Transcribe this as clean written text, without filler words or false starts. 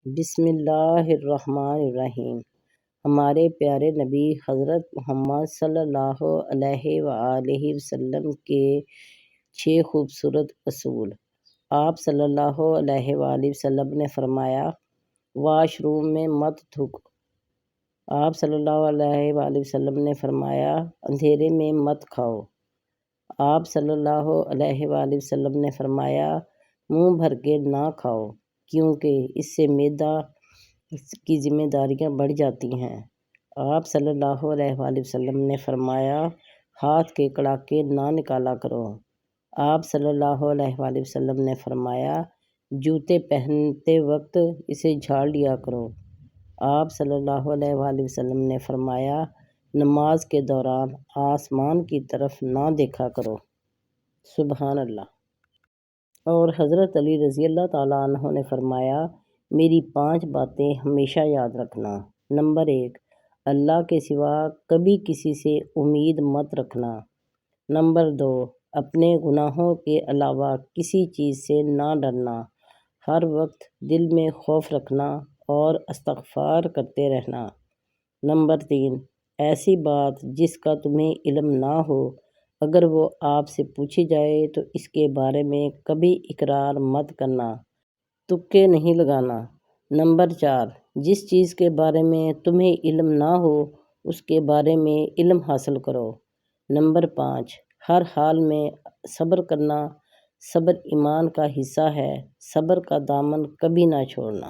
بسم اللہ الرحمن الرحیم۔ ہمارے پیارے نبی حضرت محمد صلی اللہ علیہ وآلہ وسلم کے 6 خوبصورت اصول۔ آپ صلی اللہ علیہ وآلہ وسلم نے فرمایا، واش روم میں مت تھوکو۔ آپ صلی اللہ علیہ وآلہ وسلم نے فرمایا، اندھیرے میں مت کھاؤ۔ آپ صلی اللہ علیہ وآلہ وسلم نے فرمایا، منہ بھر کے نہ کھاؤ، کیونکہ اس سے معدہ کی ذمہ داریاں بڑھ جاتی ہیں۔ آپ صلی اللہ علیہ وآلہ وسلم نے فرمایا، ہاتھ کے کڑاکے نہ نکالا کرو۔ آپ صلی اللہ علیہ وآلہ وسلم نے فرمایا، جوتے پہنتے وقت اسے جھاڑ لیا کرو۔ آپ صلی اللہ علیہ وآلہ وسلم نے فرمایا، نماز کے دوران آسمان کی طرف نہ دیکھا کرو۔ سبحان اللہ۔ اور حضرت علی رضی اللہ تعالیٰ عنہ نے فرمایا، میری 5 باتیں ہمیشہ یاد رکھنا۔ نمبر 1، اللہ کے سوا کبھی کسی سے امید مت رکھنا۔ نمبر 2، اپنے گناہوں کے علاوہ کسی چیز سے نہ ڈرنا، ہر وقت دل میں خوف رکھنا اور استغفار کرتے رہنا۔ نمبر 3، ایسی بات جس کا تمہیں علم نہ ہو، اگر وہ آپ سے پوچھی جائے تو اس کے بارے میں کبھی اقرار مت کرنا، تکے نہیں لگانا۔ نمبر 4، جس چیز کے بارے میں تمہیں علم نہ ہو اس کے بارے میں علم حاصل کرو۔ نمبر 5، ہر حال میں صبر کرنا، صبر ایمان کا حصہ ہے، صبر کا دامن کبھی نہ چھوڑنا۔